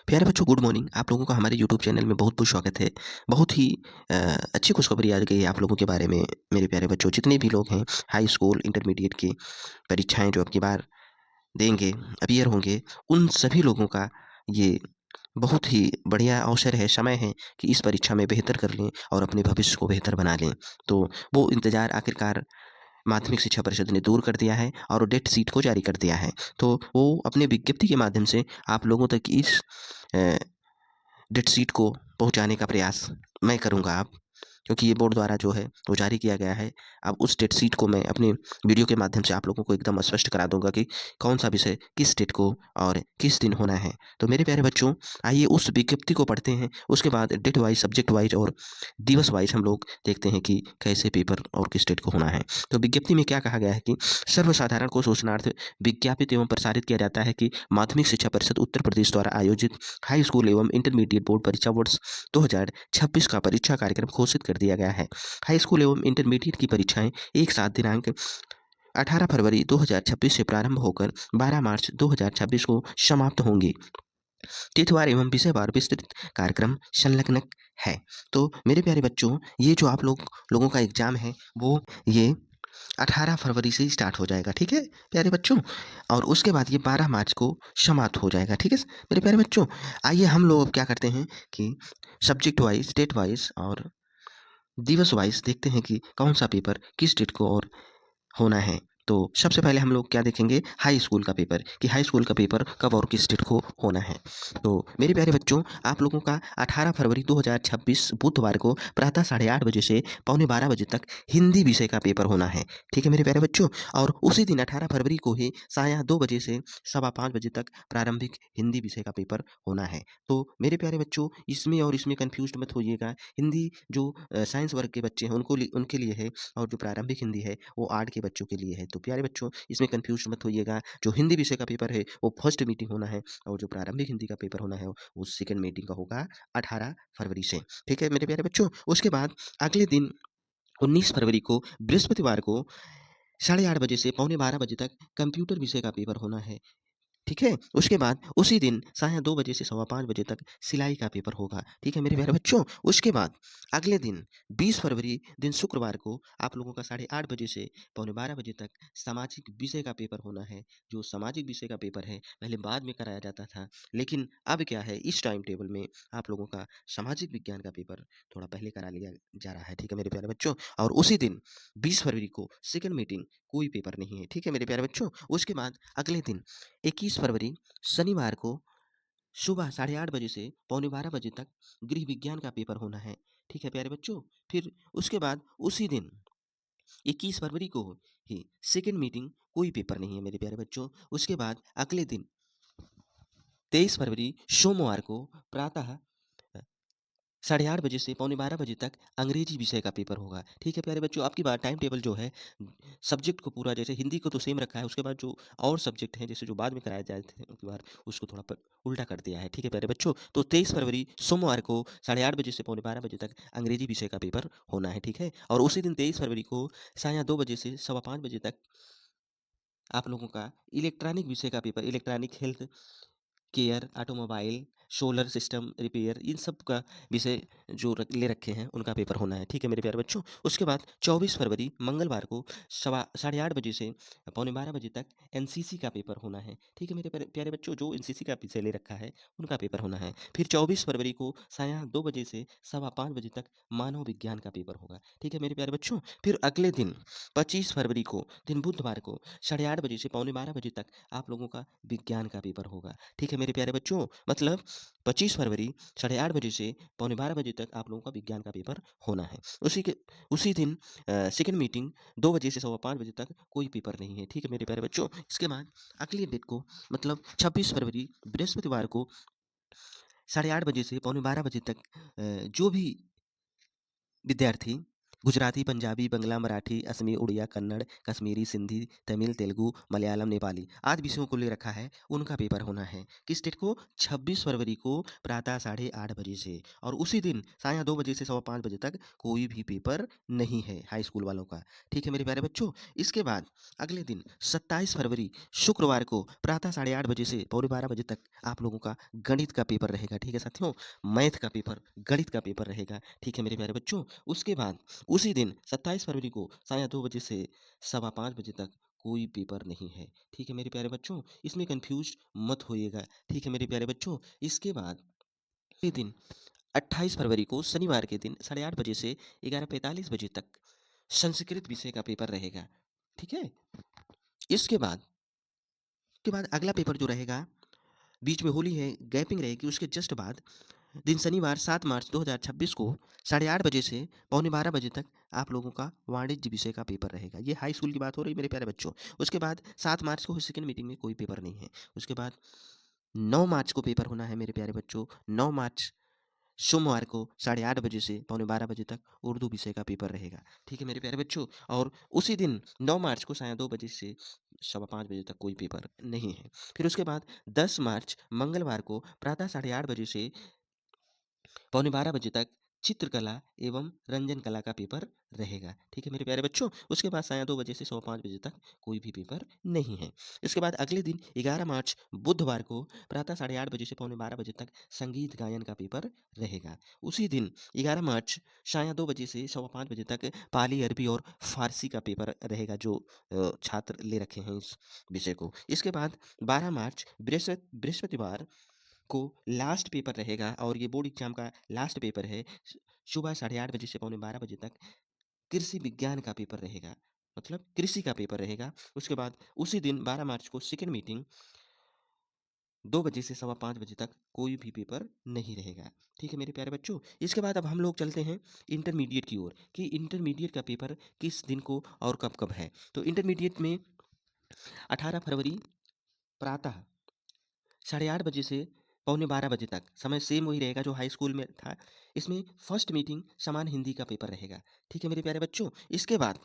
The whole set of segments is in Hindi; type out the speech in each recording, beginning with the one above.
प्यारे बच्चों, गुड मॉर्निंग। आप लोगों का हमारे यूट्यूब चैनल में बहुत-बहुत स्वागत है। बहुत ही अ, अच्छी खुशखबरी आ गई है आप लोगों के बारे में, मेरे प्यारे बच्चों। जितने भी लोग हैं हाई स्कूल, इंटरमीडिएट की परीक्षाएँ जो अब की बार देंगे, अपीयर होंगे, उन सभी लोगों का ये बहुत ही बढ़िया अवसर है, समय है कि इस परीक्षा में बेहतर कर लें और अपने भविष्य को बेहतर बना लें। तो वो इंतज़ार आखिरकार माध्यमिक शिक्षा परिषद ने दूर कर दिया है और डेट शीट को जारी कर दिया है। तो वो अपने विज्ञप्ति के माध्यम से आप लोगों तक इस अ डेट शीट को पहुँचाने का प्रयास मैं करूँगा अब, क्योंकि ये बोर्ड द्वारा जो है वो जारी किया गया है। अब उस डेट शीट को मैं अपने वीडियो के माध्यम से आप लोगों को एकदम स्पष्ट करा दूँगा कि कौन-सा विषय किस डेट को और किस दिन होना है। तो मेरे प्यारे बच्चों, आइए उस विज्ञप्ति को पढ़ते हैं, उसके बाद डेट वाइज़, सब्जेक्ट वाइज़ और दिवस वाइज़ हम लोग देखते हैं कि कैसे पेपर और किस डेट को होना है। तो विज्ञप्ति में क्या कहा गया है कि सर्वसाधारण को सूचनार्थ विज्ञापित एवं प्रसारित किया जाता है कि माध्यमिक शिक्षा परिषद उत्तर प्रदेश द्वारा आयोजित हाई स्कूल एवं इंटरमीडिएट बोर्ड परीक्षा वर्ष 2026 का परीक्षा कार्यक्रम घोषित कर दिया गया है। हाई स्कूल एवं इंटरमीडिएट की परीक्षाएं एक साथ दिनांक 18 फरवरी 2026 से प्रारंभ होकर 12 मार्च 2026 को समाप्त होंगी। तिथिवार एवं विषयवार विस्तृत कार्यक्रम संलग्न है। तो मेरे प्यारे बच्चों, ये जो आप लोगों का एग्जाम है वो ये 18 फरवरी से स्टार्ट हो जाएगा, ठीक है प्यारे बच्चों? और उसके बाद ये 12 मार्च को समाप्त हो जाएगा, ठीक है मेरे प्यारे बच्चों? आइए हम लोग अब क्या करते हैं कि सब्जेक्ट वाइज़, डेट वाइज़ और दिवस वाइज़ देखते हैं कि कौन-सा पेपर किस डेट को और होना है। तो सबसे पहले हम लोग क्या देखेंगे, हाई स्कूल का पेपर, कि हाई स्कूल का पेपर कब और किस डेट को होना है। तो मेरे प्यारे बच्चों, आप लोगों का 18 फरवरी 2026 बुधवार को प्रातः 8:30 बजे से पौने 12 बजे तक हिंदी विषय का पेपर होना है। ठीक है मेरे प्यारे बच्चों? और उसी दिन 18 फरवरी को ही साया 2 बजे से सवा 5 बजे तक प्रारंभिक हिंदी विषय का पेपर होना है। तो मेरे प्यारे बच्चों, इसमें और इसमें कन्फ्यूज़्ड मत होइएगा। हिंदी जो साइंस वर्ग के बच्चे हैं उनके लिए है, और जो प्रारंभिक हिंदी है वो आर्ट के बच्चों के लिए है। तो प्यारे बच्चों, इसमें कन्फ्यूज़ मत होइएगा। जो हिंदी विषय का पेपर है वो फर्स्ट मीटिंग होना है, और जो प्रारंभिक हिंदी का पेपर होना है वो सेकंड मीटिंग का होगा 18 फरवरी से। ठीक है मेरे प्यारे बच्चों? उसके बाद अगले दिन 19 फरवरी को बृहस्पतिवार को 8:30 बजे से पौने 12 बजे तक कंप्यूटर विषय का पेपर होना है। ठीक है? उसके बाद उसी दिन साया 2 बजे से सवा 5 बजे तक सिलाई का पेपर होगा। ठीक है मेरे प्यारे बच्चों? उसके बाद अगले दिन 20 फरवरी दिन शुक्रवार को आप लोगों का 8:30 बजे से पौने 12 बजे तक सामाजिक विषय का पेपर होना है। जो सामाजिक विषय का पेपर है, पहले बाद में कराया जाता था, लेकिन अब क्या है, इस टाइम टेबल में आप लोगों का सामाजिक विज्ञान का पेपर थोड़ा पहले करा लिया जा रहा है। ठीक है मेरे प्यारे बच्चों? और उसी दिन 20 फरवरी को सेकंड मीटिंग, कोई पेपर नहीं है। ठीक है मेरे प्यारे बच्चों? उसके बाद अगले दिन 21 फरवरी शनिवार को सुबह 8:30 बजे से पौने 12 बजे तक गृह विज्ञान का पेपर होना है। ठीक है प्यारे बच्चों? फिर उसके बाद उसी दिन 21 फरवरी को ही सेकंड मीटिंग, कोई पेपर नहीं है मेरे प्यारे बच्चों। उसके बाद अगले दिन 23 फरवरी सोमवार को प्रातः 8:30 बजे से पौने 12 बजे तक अंग्रेजी विषय का पेपर होगा। ठीक है प्यारे बच्चों? आपकी बात टाइम टेबल जो है सब्जेक्ट को पूरा, जैसे हिंदी को तो सेम रखा है, उसके बाद जो और सब्जेक्ट हैं, जैसे जो बाद में कराए जाते थे उनकी बार, उसको थोड़ा उल्टा कर दिया है। ठीक है प्यारे बच्चों? तो 23 फरवरी सोमवार को 8:30 बजे से पौने 12 बजे तक अंग्रेजी विषय का पेपर होना है। ठीक है? और उसी दिन 23 फरवरी को साया 2 बजे से सवा 5 बजे तक आप लोगों का इलेक्ट्रॉनिक विषय का paper, electronic health care, automobile, solar system repair, इन सब का विषय जो ले रखे हैं उनका पेपर होना है। ठीक है मेरे प्यारे बच्चों? उसके बाद 24 फरवरी मंगलवार को सवा 8:30 बजे से पौने 12 बजे तक एनसीसी का पेपर होना है। ठीक है मेरे प्यारे प्यारे बच्चों? जो एनसीसी का विषय ले रखा है उनका पेपर होना है। फिर 24 फरवरी को साया 2 बजे से सवा 5 बजे तक मानव विज्ञान का पेपर होगा। ठीक है मेरे प्यारे बच्चों? फिर अगले दिन 25 फरवरी को दिन बुधवार को 8:30 बजे से पौने 12 बजे तक आप लोगों का विज्ञान का पेपर होगा। ठीक है मेरे प्यारे बच्चों? मतलब 25 फरवरी 8:30 बजे से पौने 12 बजे तक आप लोगों का विज्ञान का पेपर होना है। उसी दिन सेकंड मीटिंग 2 बजे से सवा 5 बजे तक कोई पेपर नहीं है। ठीक है मेरे प्यारे बच्चों? इसके बाद अगली डेट को, मतलब 26 फरवरी बृहस्पतिवार को 8:30 बजे से पौने 12 बजे तक जो भी विद्यार्थी गुजराती, पंजाबी, बंगला, मराठी, असमी, उड़िया, कन्नड़, कश्मीरी, सिंधी, तमिल, तेलुगु, मलयालम, नेपाली आदि विषयों को ले रखा है, उनका पेपर होना है। किस डेट को? 26 फरवरी को प्रातः 8:30 बजे से, और उसी दिन सायं 2 बजे से सवा 5 बजे तक कोई भी पेपर नहीं है हाई स्कूल वालों का। ठीक है मेरे प्यारे बच्चों? इसके बाद अगले दिन 27 फरवरी शुक्रवार को प्रातः 8:30 बजे से पौने 12 बजे तक आप लोगों का गणित का पेपर रहेगा। ठीक है साथियों? मैथ का पेपर, गणित का पेपर रहेगा। ठीक है मेरे प्यारे बच्चों? उसके बाद उसी दिन 27 फरवरी को साया 2 बजे से सवा 5 बजे तक कोई पेपर नहीं है। ठीक है मेरे प्यारे बच्चों? इसमें कन्फ्यूज़ मत होइएगा। ठीक है मेरे प्यारे बच्चों? इसके बाद अगले दिन 28 फरवरी को शनिवार के दिन 8:30 बजे से 11:45 बजे तक संस्कृत विषय का पेपर रहेगा। ठीक है? इसके बाद अगला पेपर जो रहेगा, बीच में होली है, गैपिंग रहेगी, उसके जस्ट बाद दिन शनिवार 7 मार्च 2026 को 8:30 बजे से पौने 12 बजे तक आप लोगों का वाणिज्य विषय का पेपर रहेगा। ये हाई स्कूल की बात हो रही है मेरे प्यारे बच्चों। उसके बाद 7 मार्च को सेकंड मीटिंग में कोई पेपर नहीं है। उसके बाद 9 मार्च को पेपर होना है मेरे प्यारे बच्चों। 9 मार्च सोमवार को 8:30 बजे से पौने 12 बजे तक उर्दू विषय का पेपर रहेगा। ठीक है मेरे प्यारे बच्चों? और उसी दिन 9 मार्च को सायं 2 बजे से सवा 5 बजे तक कोई पेपर नहीं है। फिर उसके बाद 10 मार्च मंगलवार को प्रातः 8:30 बजे से पौने 12 बजे तक चित्रकला एवं रंजन कला का पेपर रहेगा। ठीक है मेरे प्यारे बच्चों? उसके बाद सायं 2 बजे से सवा 5 बजे तक कोई भी पेपर नहीं है। इसके बाद अगले दिन 11 मार्च बुधवार को प्रातः 8:30 बजे से पौने 12 बजे तक संगीत गायन का पेपर रहेगा। उसी दिन 11 मार्च सायं 2 बजे से सवा 5 बजे तक पाली, अरबी और फ़ारसी का पेपर रहेगा, जो छात्र ले रखे हैं इस विषय को। इसके बाद 12 मार्च बृहस्पतिवार को लास्ट पेपर रहेगा, और ये बोर्ड एग्जाम का लास्ट पेपर है। सुबह 8:30 बजे से पौने 12 बजे तक कृषि विज्ञान का पेपर रहेगा, मतलब कृषि का पेपर रहेगा। उसके बाद उसी दिन 12 मार्च को सेकंड मीटिंग 2 बजे से सवा 5 बजे तक कोई भी पेपर नहीं रहेगा। ठीक है मेरे प्यारे बच्चों? इसके बाद अब हम लोग चलते हैं इंटरमीडिएट की ओर, कि इंटरमीडिएट का पेपर किस दिन को और कब-कब है। तो इंटरमीडिएट में 18 फरवरी प्रातः 8:30 बजे से पौने 12 बजे तक समय सेम वही रहेगा जो हाई स्कूल में था। इसमें फर्स्ट मीटिंग समान हिंदी का पेपर रहेगा। ठीक है मेरे प्यारे बच्चों? इसके बाद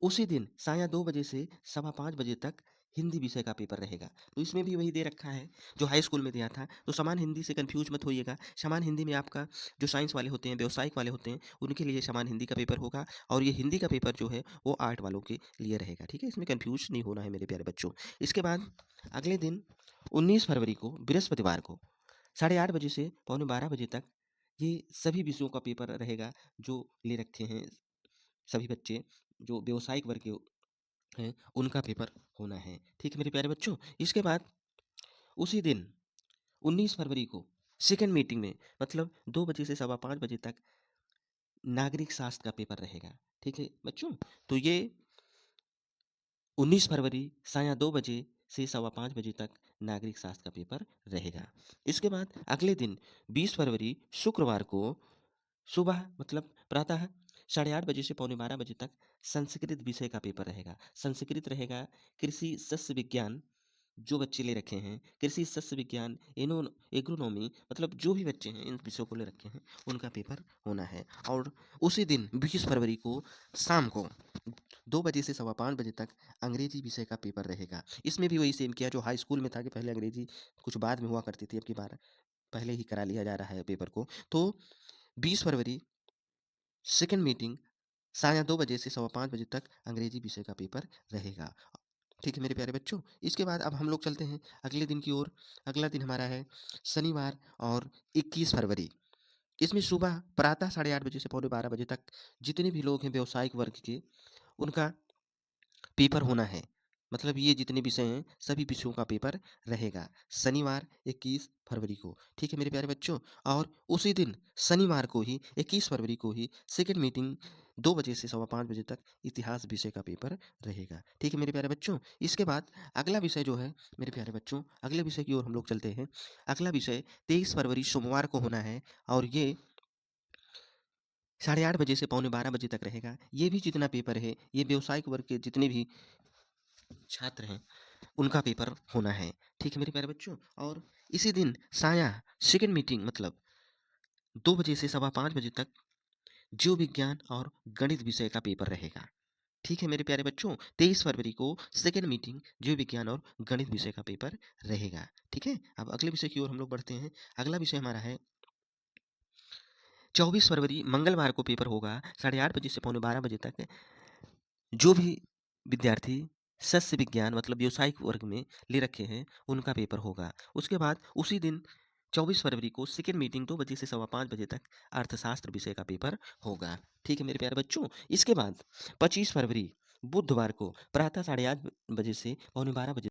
उसी दिन सायं 2 बजे से सवा 5 बजे तक हिंदी विषय का पेपर रहेगा। तो इसमें भी वही दे रखा है जो हाई स्कूल में दिया था। तो समान हिंदी से कन्फ्यूज़ मत होइएगा। समान हिंदी में आपका जो साइंस वाले होते हैं, व्यावसायिक वाले होते हैं, उनके लिए समान हिंदी का पेपर होगा, और ये हिंदी का पेपर जो है वो आर्ट वालों के लिए रहेगा। ठीक है? इसमें कन्फ्यूज़ नहीं होना है मेरे प्यारे बच्चों। इसके बाद अगले दिन 19 फरवरी को बृहस्पतिवार को 8:30 बजे से पौने 12 बजे तक ये सभी विषयों का पेपर रहेगा, जो ले रखे हैं सभी बच्चे, जो व्यावसायिक वर्ग के हैं, उनका पेपर होना है। ठीक है मेरे प्यारे बच्चों? इसके बाद उसी दिन 19 फरवरी को सेकंड मीटिंग में, मतलब 2 बजे से सवा 5 बजे तक नागरिक शास्त्र का पेपर रहेगा। ठीक है बच्चों? तो ये 19 फरवरी सायं 2 बजे से सवा 5 बजे तक नागरिक शास्त्र का पेपर रहेगा। इसके बाद अगले दिन 20 फरवरी शुक्रवार को सुबह, मतलब प्रातः 8:30 बजे से पौने 12 बजे तक संस्कृत विषय का पेपर रहेगा। संस्कृत रहेगा, कृषि सस्य विज्ञान जो बच्चे ले रखे हैं, कृषि सस्य विज्ञान, एग्रोनॉमी, मतलब जो भी बच्चे हैं इन विषयों को ले रखे हैं, उनका पेपर होना है। और उसी दिन 20 फरवरी को शाम को 2 बजे से सवा 5 बजे तक अंग्रेजी विषय का पेपर रहेगा। इसमें भी वही सेम किया जो हाई स्कूल में था, कि पहले अंग्रेजी कुछ बाद में हुआ करती थी, अब की बार पहले ही करा लिया जा रहा है पेपर को। तो 20 फरवरी सेकंड मीटिंग सायं 2 बजे से सवा 5 बजे तक अंग्रेजी विषय का पेपर रहेगा। ठीक है मेरे प्यारे बच्चों? इसके बाद अब हम लोग चलते हैं अगले दिन की ओर। अगला दिन हमारा है शनिवार, और 21 फरवरी। इसमें सुबह प्रातः 8:30 बजे से पौने 12 बजे तक जितने भी लोग हैं व्यावसायिक वर्ग के, उनका पेपर होना है। मतलब ये जितने विषय हैं, सभी विषयों का पेपर रहेगा शनिवार 21 फरवरी को। ठीक है मेरे प्यारे बच्चों? और उसी दिन शनिवार को ही 21 फरवरी को ही सेकंड मीटिंग 2 बजे से सवा 5 बजे तक इतिहास विषय का पेपर रहेगा। ठीक है मेरे प्यारे बच्चों? इसके बाद अगला विषय जो है मेरे प्यारे बच्चों, अगले विषय की ओर हम लोग चलते हैं। अगला विषय 23 फरवरी सोमवार को होना है, और ये 8:30 बजे से पौने 12 बजे तक रहेगा। ये भी जितना पेपर है, ये व्यावसायिक वर्ग के जितने भी छात्र हैं, उनका पेपर होना है। ठीक है मेरे प्यारे बच्चों? और इसी दिन साया सेकंड मीटिंग, मतलब 2 बजे से सवा 5 बजे तक जीव विज्ञान और गणित विषय का पेपर रहेगा। ठीक है मेरे प्यारे बच्चों, 23 फरवरी को सेकंड मीटिंग जीव विज्ञान और गणित विषय का पेपर रहेगा। ठीक है, अब अगले विषय की ओर हम लोग बढ़ते हैं। अगला विषय हमारा है 24 फरवरी मंगलवार को पेपर होगा 8:30 बजे से पौने 12 बजे तक। जो भी विद्यार्थी सस्य विज्ञान मतलब व्यावसायिक वर्ग में ले रखे हैं उनका पेपर होगा। उसके बाद उसी दिन 24 फरवरी को सेकंड मीटिंग 2 बजे से सवा 5 बजे तक अर्थशास्त्र विषय का पेपर होगा। ठीक है मेरे प्यारे बच्चों, इसके बाद 25 फरवरी बुधवार को प्रातः 8:30 बजे से पौने 12 बजे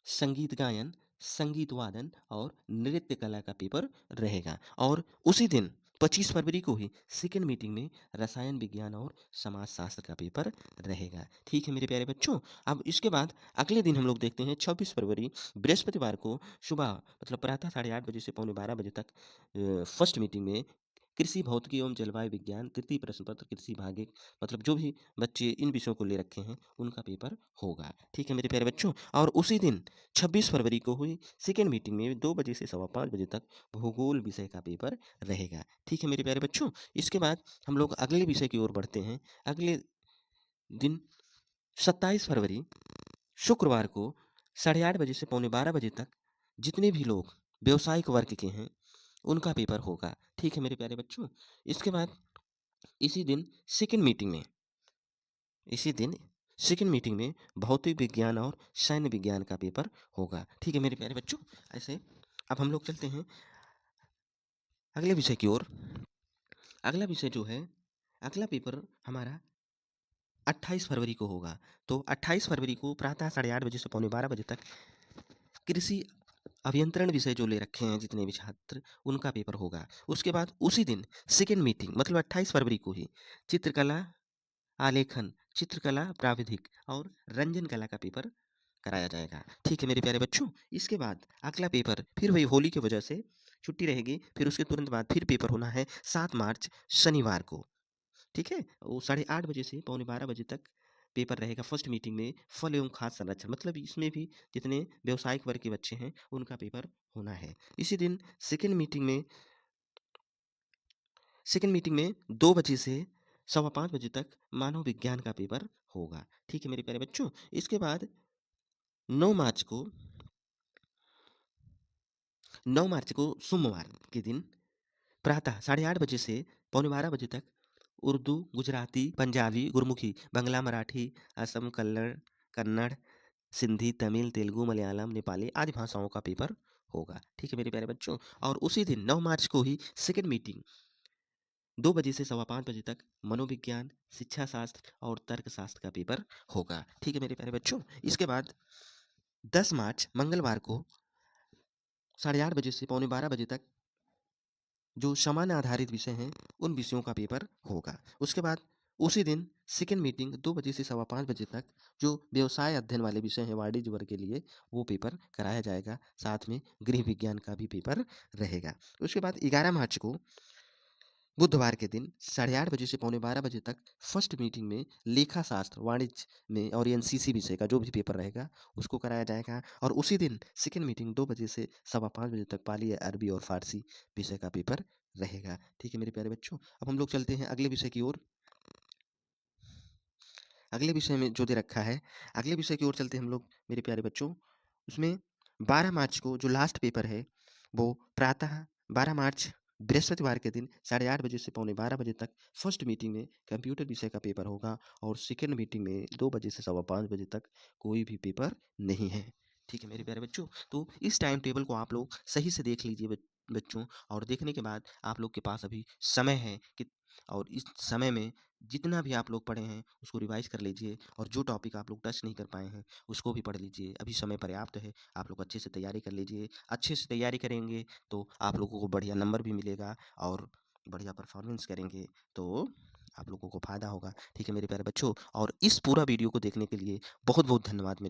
संगीत गायन, संगीत वादन और नृत्य कला का पेपर रहेगा। और उसी दिन 25 फरवरी को ही सेकंड मीटिंग में रसायन विज्ञान और समाजशास्त्र का पेपर रहेगा। ठीक है मेरे प्यारे बच्चों, अब इसके बाद अगले दिन हम लोग देखते हैं 26 फरवरी बृहस्पतिवार को सुबह मतलब प्रातः 8:30 बजे से पौने 12 बजे तक फर्स्ट मीटिंग में कृषि भौतिकी एवं जलवायु विज्ञान तृतीय प्रश्न पत्र कृषि भाग एक मतलब जो भी बच्चे इन विषयों को ले रखे हैं उनका पेपर होगा। ठीक है मेरे प्यारे बच्चों, और उसी दिन 26 फरवरी को हुई सेकेंड मीटिंग में 2 बजे से सवा 5 बजे तक भूगोल विषय का पेपर रहेगा। ठीक है मेरे प्यारे बच्चों, इसके बाद हम लोग अगले विषय की ओर बढ़ते हैं। अगले दिन 27 फरवरी शुक्रवार को 8:30 बजे से पौने 12 बजे तक जितने भी लोग व्यावसायिक वर्ग के हैं उनका पेपर होगा। ठीक है मेरे प्यारे बच्चों, इसके बाद इसी दिन सेकेंड मीटिंग में इसी दिन सेकेंड मीटिंग में भौतिक विज्ञान और सैन्य विज्ञान का पेपर होगा। ठीक है मेरे प्यारे बच्चों, ऐसे अब हम लोग चलते हैं अगले विषय की ओर। अगला विषय जो है, अगला पेपर हमारा 28 फरवरी को होगा। तो 28 फरवरी को प्रातः 8:30 बजे से पौने 12 बजे तक कृषि अभियंत्रण विषय जो ले रखे हैं जितने भी छात्र उनका पेपर होगा। उसके बाद उसी दिन सेकेंड मीटिंग मतलब 28 फरवरी को ही चित्रकला आलेखन, चित्रकला प्राविधिक और रंजन कला का पेपर कराया जाएगा। ठीक है मेरे प्यारे बच्चों, इसके बाद अगला पेपर फिर वही होली की वजह से छुट्टी रहेगी, फिर उसके तुरंत बाद फिर पेपर होना है 7 मार्च शनिवार को। ठीक है, वो 8:30 बजे से पौने 12 बजे तक पेपर रहेगा फर्स्ट मीटिंग में फल एवं खाद्य संरक्षण मतलब इसमें भी जितने व्यावसायिक वर्ग के बच्चे हैं उनका पेपर होना है। इसी दिन सेकेंड मीटिंग में 2 बजे से सवा 5 बजे तक मानव विज्ञान का पेपर होगा। ठीक है मेरे प्यारे बच्चों, इसके बाद 9 मार्च को 9 मार्च को सोमवार के दिन प्रातः 8:30 बजे से पौने 12 बजे तक उर्दू, गुजराती, पंजाबी, गुरमुखी, बांग्ला, मराठी, असम, कन्नड़, सिंधी, तमिल, तेलुगु, मलयालम, नेपाली आदि भाषाओं का पेपर होगा। ठीक है मेरे प्यारे बच्चों, और उसी दिन 9 मार्च को ही सेकेंड मीटिंग 2 बजे से सवा 5 बजे तक मनोविज्ञान, शिक्षा शास्त्र और तर्कशास्त्र का पेपर होगा। ठीक है मेरे प्यारे बच्चों, इसके बाद 10 मार्च मंगलवार को 8:30 बजे से पौने 12 बजे तक जो सामान्य आधारित विषय हैं उन विषयों का पेपर होगा। उसके बाद उसी दिन सेकेंड मीटिंग 2 बजे से सवा 5 बजे तक जो व्यवसाय अध्ययन वाले विषय हैं वाणिज्य वर्ग के लिए वो पेपर कराया जाएगा। साथ में गृह विज्ञान का भी पेपर रहेगा। उसके बाद 11 मार्च को बुधवार के दिन 8:30 बजे से पौने 12 बजे तक फर्स्ट मीटिंग में लेखा शास्त्र वाणिज्य में और एनसीसी विषय का जो भी पेपर रहेगा उसको कराया जाएगा। और उसी दिन सेकेंड मीटिंग 2 बजे से सवा 5 बजे तक पाली अरबी और फारसी विषय का पेपर रहेगा। ठीक है मेरे प्यारे बच्चों, अब हम लोग चलते हैं अगले विषय की ओर। अगले विषय में जो दे रखा है, अगले विषय की ओर चलते हैं हम लोग मेरे प्यारे बच्चों। उसमें 12 मार्च को जो लास्ट पेपर है वो प्रातः 12 मार्च बृहस्पतिवार के दिन 8:30 बजे से पौने 12 बजे तक फर्स्ट मीटिंग में कंप्यूटर विषय का पेपर होगा। और सेकेंड मीटिंग में 2 बजे से सवा 5 बजे तक कोई भी पेपर नहीं है। ठीक है मेरे प्यारे बच्चों, तो इस टाइम टेबल को आप लोग सही से देख लीजिए बच्चों, और देखने के बाद आप लोग के पास अभी समय है कि और इस समय में जितना भी आप लोग पढ़े हैं उसको रिवाइज कर लीजिए, और जो टॉपिक आप लोग टच नहीं कर पाए हैं उसको भी पढ़ लीजिए। अभी समय पर्याप्त है, आप लोग अच्छे से तैयारी कर लीजिए। अच्छे से तैयारी करेंगे तो आप लोगों को बढ़िया नंबर भी मिलेगा और बढ़िया परफॉर्मेंस करेंगे तो आप लोगों को फ़ायदा होगा। ठीक है मेरे प्यारे बच्चों, और इस पूरा वीडियो को देखने के लिए बहुत बहुत धन्यवाद मेरे